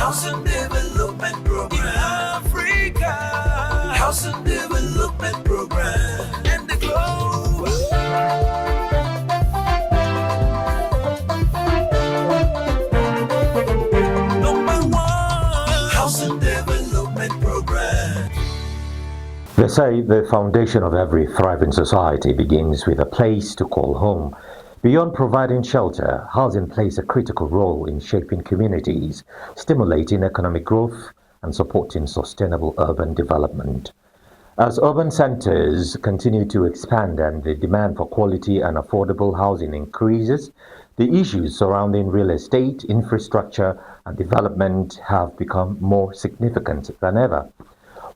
Housing Development Program in Africa. Housing Development Program and the globe. Number one, Housing Development Program. They say the foundation of every thriving society begins with a place to call home. Beyond providing shelter, housing plays a critical role in shaping communities, stimulating economic growth, and supporting sustainable urban development. As urban centers continue to expand and the demand for quality and affordable housing increases, the issues surrounding real estate, infrastructure, and development have become more significant than ever.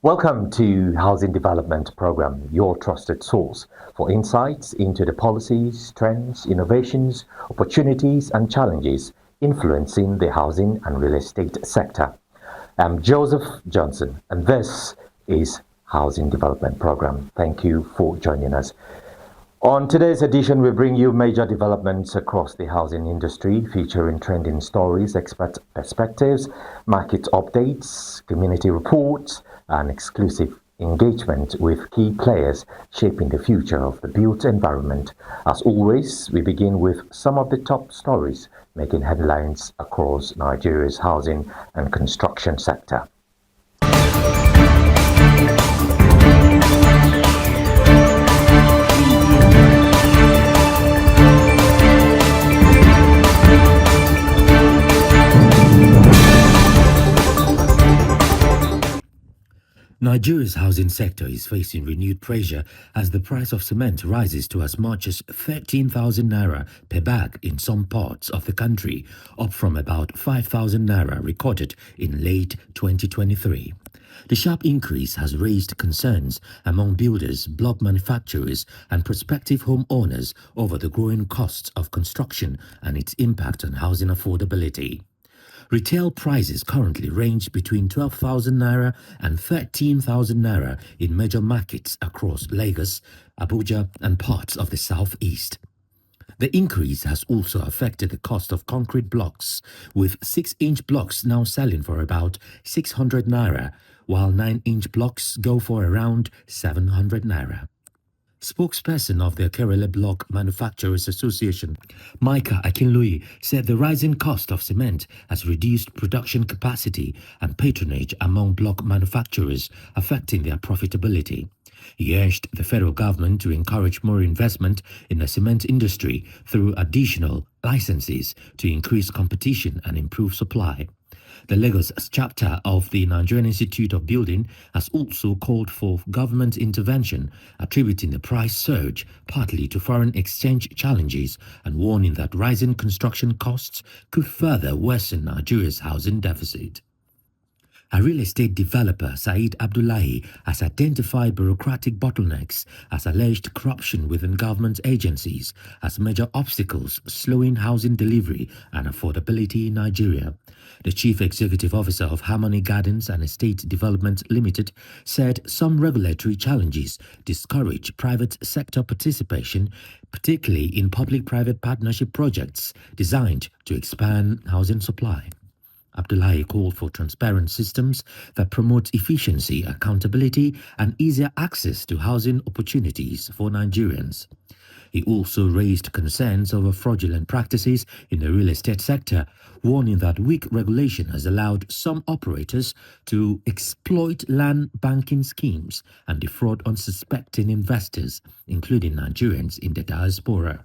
Welcome to Housing Development Program, your trusted source for insights into the policies, trends, innovations, opportunities, and challenges influencing the housing and real estate sector. I'm Joseph Johnson, and this is Housing Development Program. Thank you for joining us. On today's edition, we bring you major developments across the housing industry, featuring trending stories, expert perspectives, market updates, community reports, and exclusive engagement with key players shaping the future of the built environment. As always, we begin with some of the top stories making headlines across Nigeria's housing and construction sector. Nigeria's housing sector is facing renewed pressure as the price of cement rises to as much as 13,000 naira per bag in some parts of the country, up from about 5,000 naira recorded in late 2023. The sharp increase has raised concerns among builders, block manufacturers, and prospective homeowners over the growing costs of construction and its impact on housing affordability. Retail prices currently range between 12,000 naira and 13,000 naira in major markets across Lagos, Abuja, and parts of the southeast. The increase has also affected the cost of concrete blocks, with 6-inch blocks now selling for about 600 naira, while 9-inch blocks go for around 700 naira. Spokesperson of the Kerala Block Manufacturers Association, Micah Akinloye, said the rising cost of cement has reduced production capacity and patronage among block manufacturers, affecting their profitability. He urged the federal government to encourage more investment in the cement industry through additional licenses to increase competition and improve supply. The Lagos chapter of the Nigerian Institute of Building has also called for government intervention, attributing the price surge partly to foreign exchange challenges and warning that rising construction costs could further worsen Nigeria's housing deficit. A real estate developer, Said Abdullahi, has identified bureaucratic bottlenecks as alleged corruption within government agencies as major obstacles slowing housing delivery and affordability in Nigeria. The chief executive officer of Harmony Gardens and Estate Development Limited said some regulatory challenges discourage private sector participation, particularly in public-private partnership projects designed to expand housing supply. Abdullahi called for transparent systems that promote efficiency, accountability, and easier access to housing opportunities for Nigerians. He also raised concerns over fraudulent practices in the real estate sector, warning that weak regulation has allowed some operators to exploit land banking schemes and defraud unsuspecting investors, including Nigerians in the diaspora.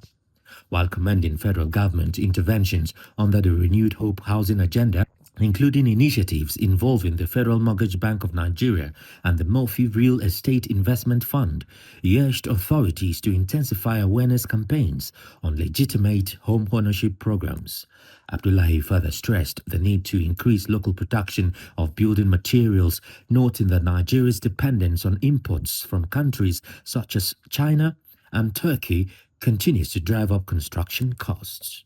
While commending federal government interventions under the Renewed Hope Housing Agenda, including initiatives involving the Federal Mortgage Bank of Nigeria and the Murphy Real Estate Investment Fund, he urged authorities to intensify awareness campaigns on legitimate home ownership programs. Abdullahi further stressed the need to increase local production of building materials, noting that Nigeria's dependence on imports from countries such as China and Turkey continues to drive up construction costs.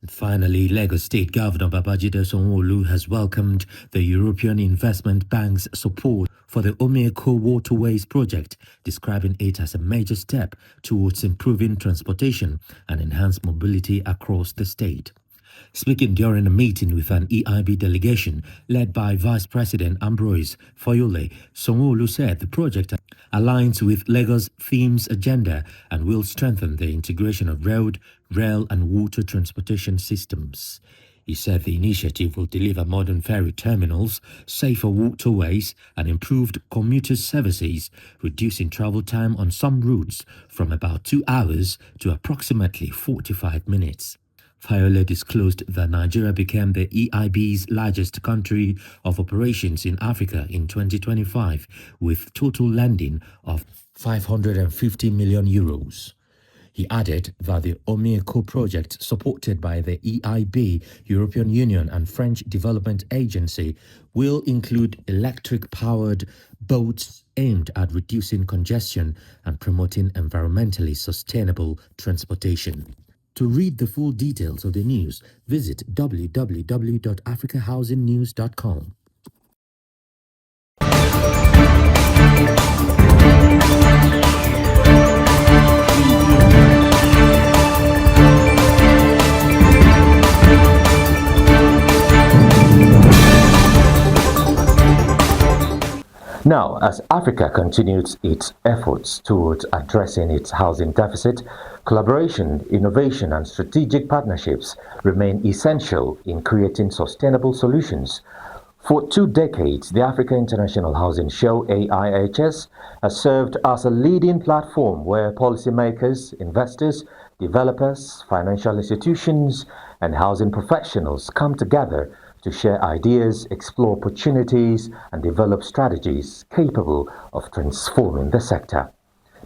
And finally, Lagos State Governor Babajide Sanwo-Olu has welcomed the European Investment Bank's support for the Omieko Waterways project, describing it as a major step towards improving transportation and enhanced mobility across the state. Speaking during a meeting with an EIB delegation led by Vice President Ambrose Foyole, Sanwo-Olu said the project aligns with Lagos theme's agenda and will strengthen the integration of road, rail and water transportation systems. He said the initiative will deliver modern ferry terminals, safer waterways and improved commuter services, reducing travel time on some routes from about 2 hours to approximately 45 minutes. Fayole disclosed that Nigeria became the EIB's largest country of operations in Africa in 2025, with total lending of 550 million euros. He added that the Omieko project, supported by the EIB, European Union and French Development Agency, will include electric-powered boats aimed at reducing congestion and promoting environmentally sustainable transportation. To read the full details of the news, visit www.africahousingnews.com. Now, as Africa continues its efforts towards addressing its housing deficit, collaboration, innovation, and strategic partnerships remain essential in creating sustainable solutions. For 2 decades, the Africa International Housing Show, AIHS, has served as a leading platform where policymakers, investors, developers, financial institutions, and housing professionals come together to share ideas, explore opportunities, and develop strategies capable of transforming the sector.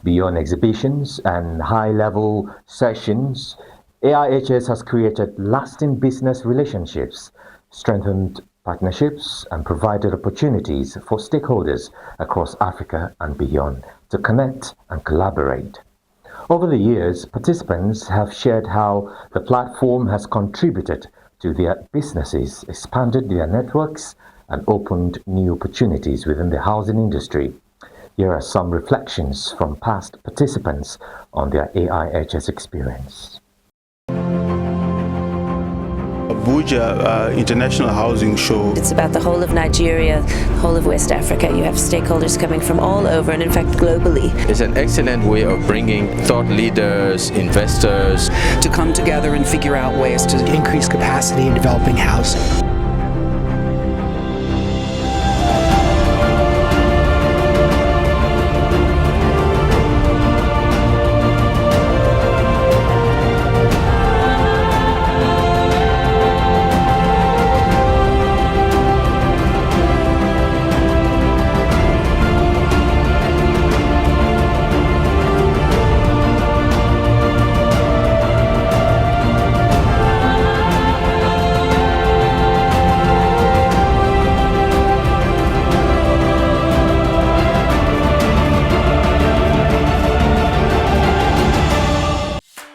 Beyond exhibitions and high-level sessions, AIHS has created lasting business relationships, strengthened partnerships, and provided opportunities for stakeholders across Africa and beyond to connect and collaborate. Over the years, participants have shared how the platform has contributed to their businesses, expanded their networks, and opened new opportunities within the housing industry. Here are some reflections from past participants on their AIHS experience. Abuja International Housing Show. It's about the whole of Nigeria, the whole of West Africa. You have stakeholders coming from all over and in fact globally. It's an excellent way of bringing thought leaders, investors to come together and figure out ways to increase capacity in developing housing.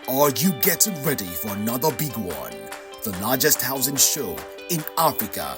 Are you getting ready for another big one? The largest housing show in Africa.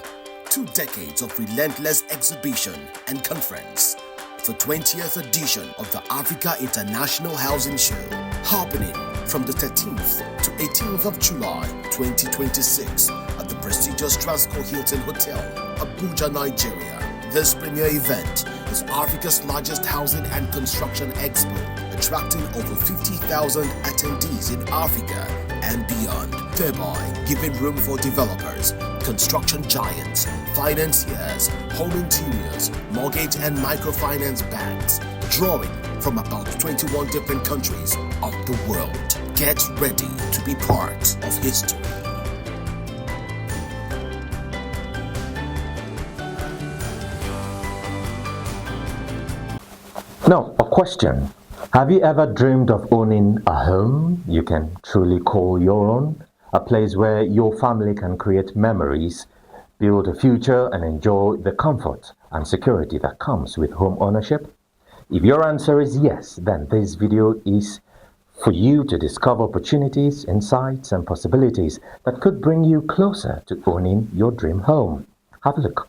2 decades of relentless exhibition and conference. The 20th edition of the Africa International Housing Show, happening from the 13th to 18th of July 2026 at the prestigious Transcorp Hilton Hotel, Abuja, Nigeria. This premier event is Africa's largest housing and construction expo, attracting over 50,000 attendees in Africa and beyond, thereby giving room for developers, construction giants, financiers, home interiors, mortgage and microfinance banks, drawing from about 21 different countries of the world. Get ready to be part of history. Now, a question. Have you ever dreamed of owning a home you can truly call your own? A place where your family can create memories, build a future, and enjoy the comfort and security that comes with home ownership? If your answer is yes, then this video is for you to discover opportunities, insights, and possibilities that could bring you closer to owning your dream home. Have a look.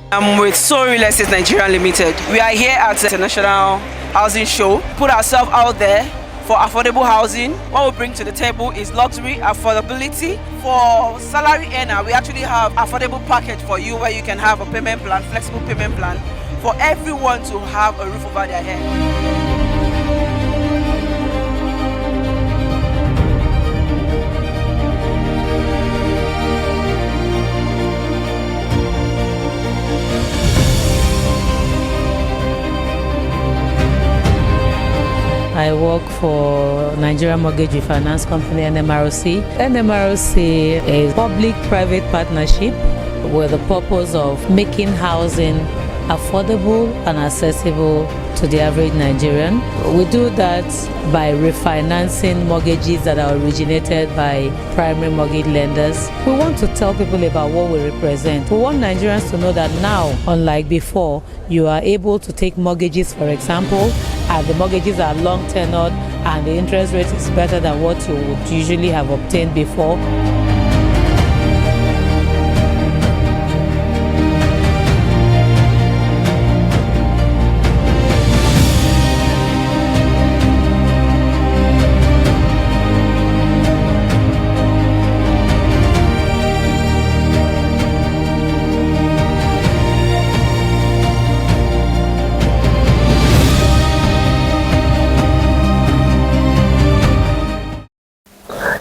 I'm with Soul Real Estate Nigeria Limited. We are here at the International Housing Show. Put ourselves out there for affordable housing. What we bring to the table is luxury, affordability. For salary earner, we actually have affordable package for you where you can have a payment plan, flexible payment plan for everyone to have a roof over their head. I work for Nigeria Mortgage Refinance Company, NMRC. NMRC is public-private partnership with the purpose of making housing affordable and accessible to the average Nigerian. We do that by refinancing mortgages that are originated by primary mortgage lenders. We want to tell people about what we represent. We want Nigerians to know that now, unlike before, you are able to take mortgages, for example, and the mortgages are long tenured and the interest rate is better than what you would usually have obtained before.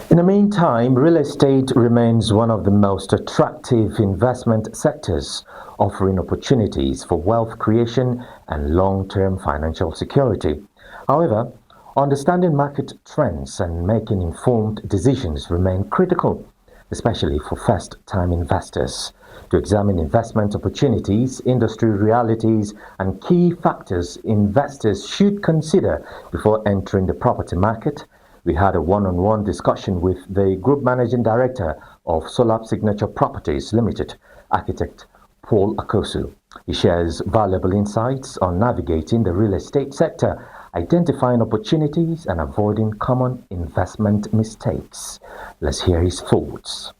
In the meantime, real estate remains one of the most attractive investment sectors, offering opportunities for wealth creation and long-term financial security. However, understanding market trends and making informed decisions remain critical, especially for first-time investors. To examine investment opportunities, industry realities, and key factors investors should consider before entering the property market, we had a one-on-one discussion with the Group Managing Director of Solap Signature Properties Limited, architect Paul Akosu. He shares valuable insights on navigating the real estate sector, identifying opportunities, and avoiding common investment mistakes. Let's hear his thoughts.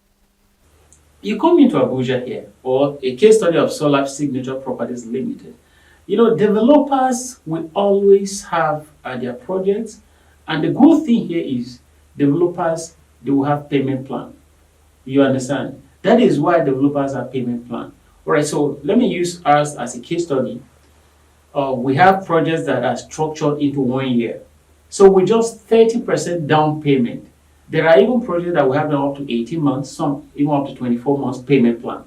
You come into Abuja here, or a case study of Solap Signature Properties Limited. You know, developers will always have their projects. And the good thing here is developers, they will have payment plan. You understand? That is why developers have payment plan. All right, so let me use us as a case study. We have projects that are structured into 1 year. So with just 30% down payment, there are even projects that we have now up to 18 months, some even up to 24 months payment plan.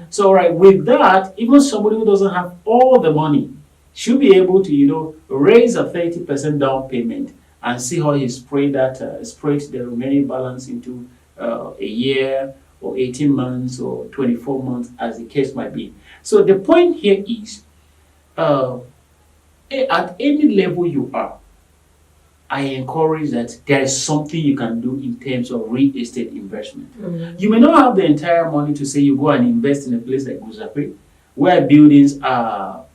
So all right, with that, even somebody who doesn't have all the money should be able to, raise a 30% down payment and see how he spread the remaining balance into a year or 18 months or 24 months, as the case might be. So the point here is, at any level you are, I encourage that there is something you can do in terms of real estate investment. You may not have the entire money to say you go and invest in a place like Dutse Pe, where buildings are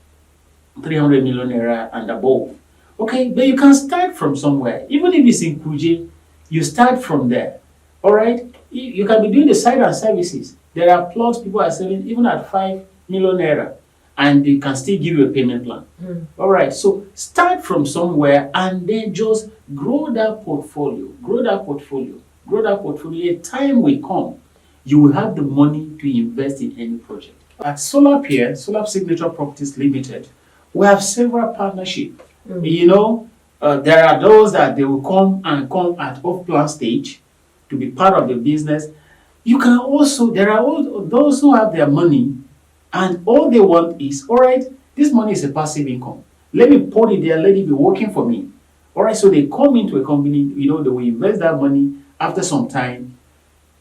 300 million naira and above. Okay, but you can start from somewhere. Even if it's in Kuje, you start from there. All right? You can be doing the side and services. There are plots people are selling even at 5 million naira, and they can still give you a payment plan. All right, so start from somewhere and then just grow that portfolio. Grow that portfolio. Grow that portfolio. A time will come, you will have the money to invest in any project. At Solap here, Solap Signature Properties Limited, we have several partnerships. There are those that they will come at off-plan stage to be part of the business. You can also, there are those who have their money and all they want is, all right, this money is a passive income. Let me put it there, let it be working for me. All right, so they come into a company, they will invest that money. After some time,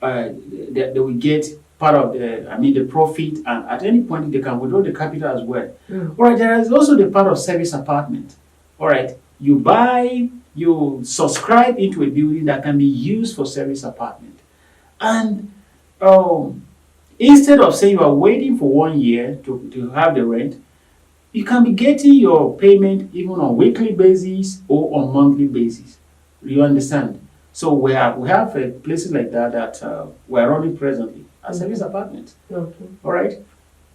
they will get part of the profit, and at any point they can withdraw the capital as well. All right, there is also the part of service apartment. All right, you subscribe into a building that can be used for service apartment. And instead of saying you are waiting for 1 year to have the rent, you can be getting your payment even on weekly basis or on monthly basis. You understand? So we have places like that we are running presently as service apartments. Okay. All right.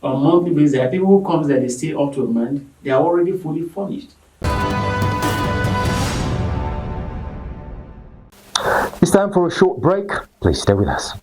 On a monthly basis, there are people who come that they stay up to a month, they are already fully furnished. It's time for a short break. Please stay with us.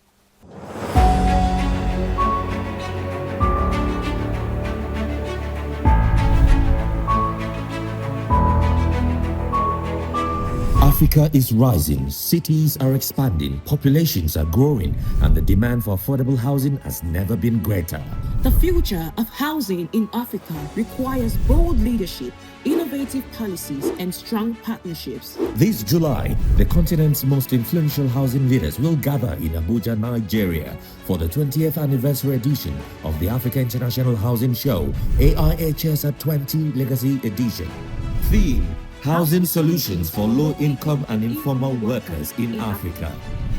Africa is rising, cities are expanding, populations are growing, and the demand for affordable housing has never been greater. The future of housing in Africa requires bold leadership, innovative policies, and strong partnerships. This July, the continent's most influential housing leaders will gather in Abuja, Nigeria for the 20th anniversary edition of the Africa International Housing Show, AIHS at 20 Legacy Edition. Theme: Housing Solutions for Low-Income and Informal Workers in Africa.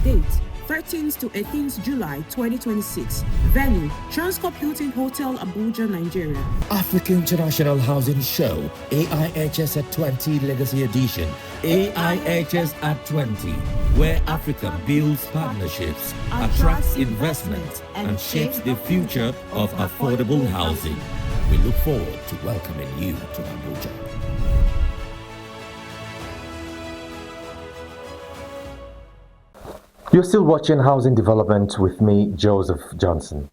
Date: 13th to 18th July 2026. Venue: Transcorp Hilton Hotel, Abuja, Nigeria. Africa International Housing Show, AIHS at 20 Legacy Edition. AIHS at 20, where Africa builds partnerships, attracts investment, and shapes the future of affordable housing. We look forward to welcoming you to Abuja. You're still watching Housing Development with me, Joseph Johnson.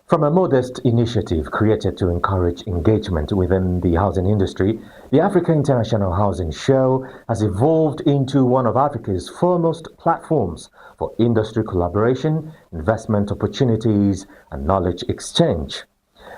From a modest initiative created to encourage engagement within the housing industry, the Africa International Housing Show has evolved into one of Africa's foremost platforms for industry collaboration, investment opportunities, and knowledge exchange.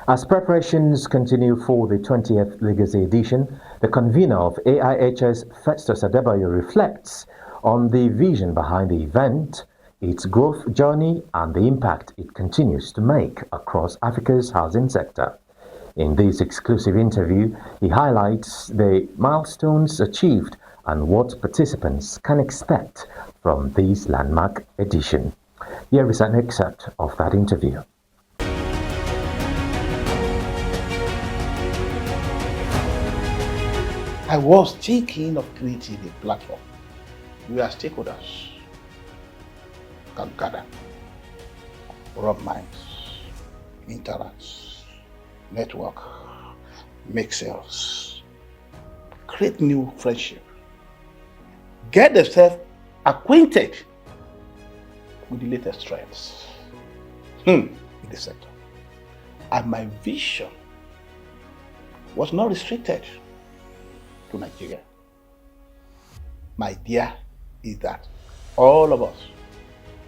As preparations continue for the 20th Legacy Edition, the convener of AIHS, Festus Adebayo, reflects on the vision behind the event, its growth journey, and the impact it continues to make across Africa's housing sector. In this exclusive interview, he highlights the milestones achieved and what participants can expect from this landmark edition. Here is an excerpt of that interview. I was thinking of creating a platform where stakeholders can gather, rub minds, interact, network, make sales, create new friendship, get themselves acquainted with the latest trends in the sector. And my vision was not restricted to Nigeria. My idea is that all of us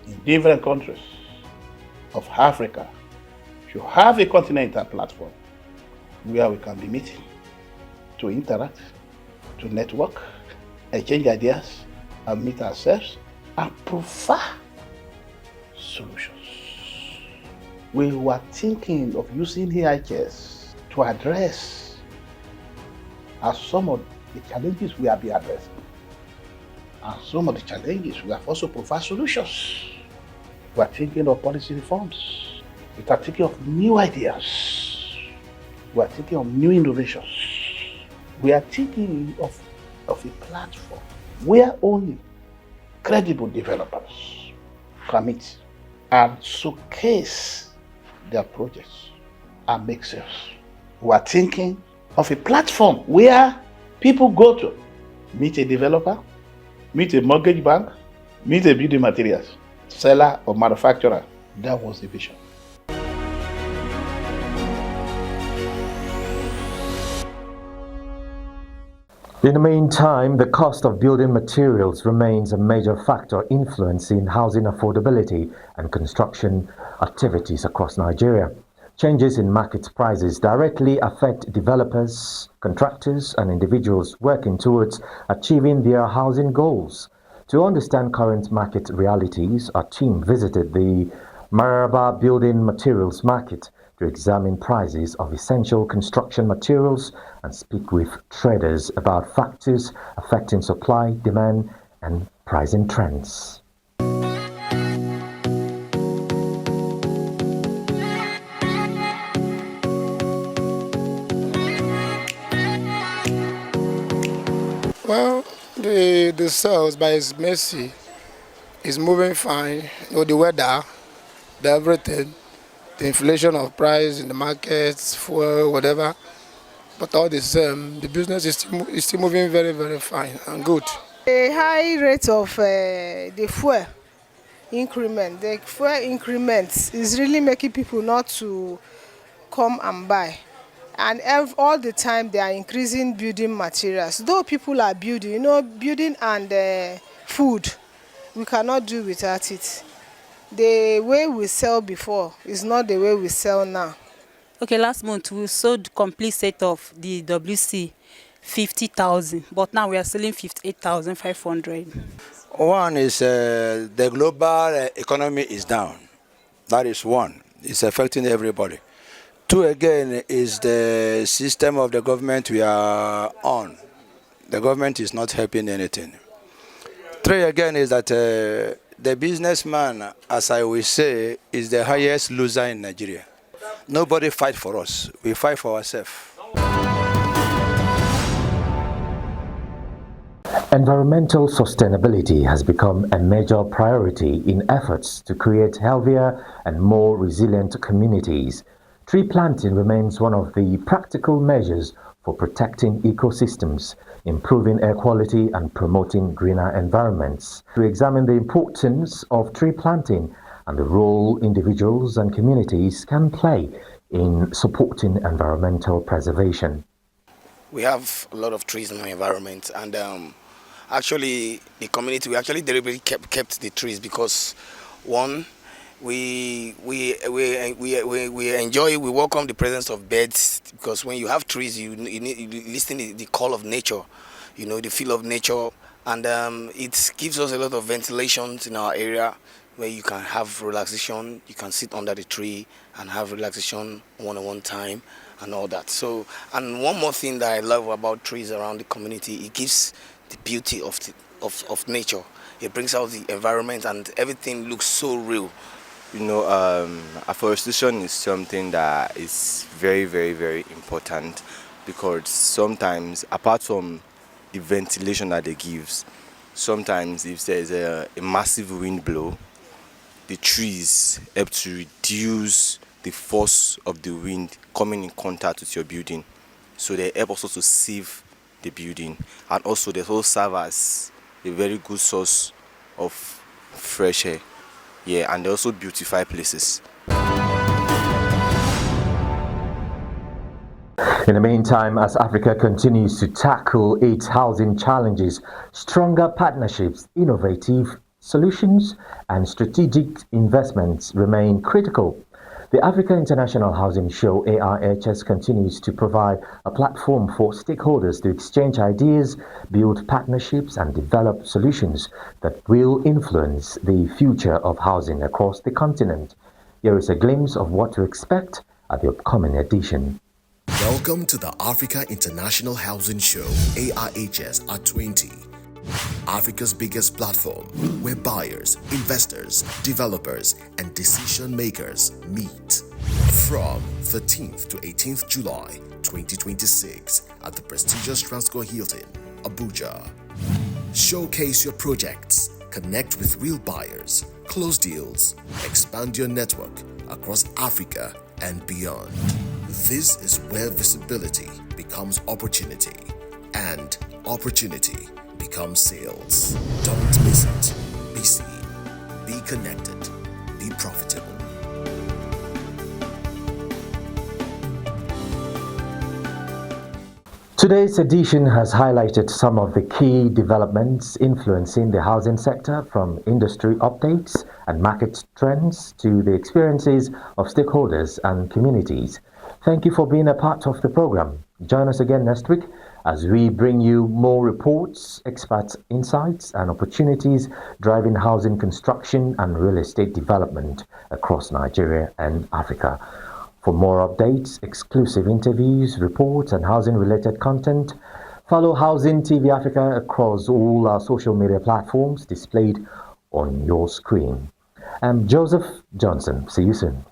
in different countries of Africa should have a continental platform where we can be meeting to interact, to network, exchange ideas, and meet ourselves and provide solutions. We were thinking of using AIHS to address some of the challenges we have been addressing. And some of the challenges we have also provide solutions. We are thinking of policy reforms. We are thinking of new ideas. We are thinking of new innovations. We are thinking of a platform where only credible developers can meet and showcase their projects and make sales. We are thinking of a platform where people go to meet a developer, meet a mortgage bank, meet a building materials seller or manufacturer. That was the vision. In the meantime, the cost of building materials remains a major factor influencing housing affordability and construction activities across Nigeria. Changes in market prices directly affect developers, contractors, and individuals working towards achieving their housing goals. To understand current market realities, our team visited the Maraba building materials market to examine prices of essential construction materials and speak with traders about factors affecting supply, demand, and pricing trends. Well, the sales by His mercy is moving fine. You know, the weather, the everything. the inflation of price in the markets, fuel, whatever. But all this, the business is still moving very, very fine and good. A high rate of the fuel increment, is really making people not to come and buy. And all the time they are increasing building materials. Though people are building, building and food, we cannot do without it. The way we sell before is not the way we sell now. Okay, last month we sold complete set of the WC 50,000, but now we are selling 58,500. One is the global economy is down. That is one. It's affecting everybody. Two, again, is the system of the government we are on. The government is not helping anything. Three, again, is that the businessman, as I will say, is the highest loser in Nigeria. Nobody fight for us. We fight for ourselves. Environmental sustainability has become a major priority in efforts to create healthier and more resilient communities. Tree planting remains one of the practical measures for protecting ecosystems, improving air quality and promoting greener environments. To examine the importance of tree planting and the role individuals and communities can play in supporting environmental preservation. We have a lot of trees in our environment, and actually the community, we actually deliberately kept the trees because one, we enjoy, we welcome the presence of birds, because when you have trees, you listen to the call of nature, the feel of nature, and it gives us a lot of ventilations in our area where you can have relaxation, you can sit under the tree and have relaxation one-on-one time and all that. So, and one more thing that I love about trees around the community, it gives the beauty of nature. It brings out the environment and everything looks so real. Afforestation is something that is very, very, very important, because sometimes, apart from the ventilation that it gives, sometimes if there's a massive wind blow, the trees help to reduce the force of the wind coming in contact with your building. So they help also to save the building, and also they also serve as a very good source of fresh air. Yeah, and they also beautify places. In the meantime, as Africa continues to tackle its housing challenges, stronger partnerships, innovative solutions, and strategic investments remain critical. The Africa International Housing Show, AIHS, continues to provide a platform for stakeholders to exchange ideas, build partnerships, and develop solutions that will influence the future of housing across the continent. Here is a glimpse of what to expect at the upcoming edition. Welcome to the Africa International Housing Show, AIHS at 20. Africa's biggest platform where buyers, investors, developers, and decision makers meet. From 13th to 18th July 2026 at the prestigious Transcorp Hilton, Abuja. Showcase your projects, connect with real buyers, close deals, expand your network across Africa and beyond. This is where visibility becomes opportunity, and opportunity becomes sales. Don't miss it. Be seen, be connected, be profitable. Today's edition has highlighted some of the key developments influencing the housing sector, from industry updates and market trends to the experiences of stakeholders and communities. Thank you for being a part of the program. Join us again next week as we bring you more reports, expert insights, and opportunities driving housing construction and real estate development across Nigeria and Africa. For more updates, exclusive interviews, reports, and housing-related content, follow Housing TV Africa across all our social media platforms displayed on your screen. I'm Joseph Johnson. See you soon.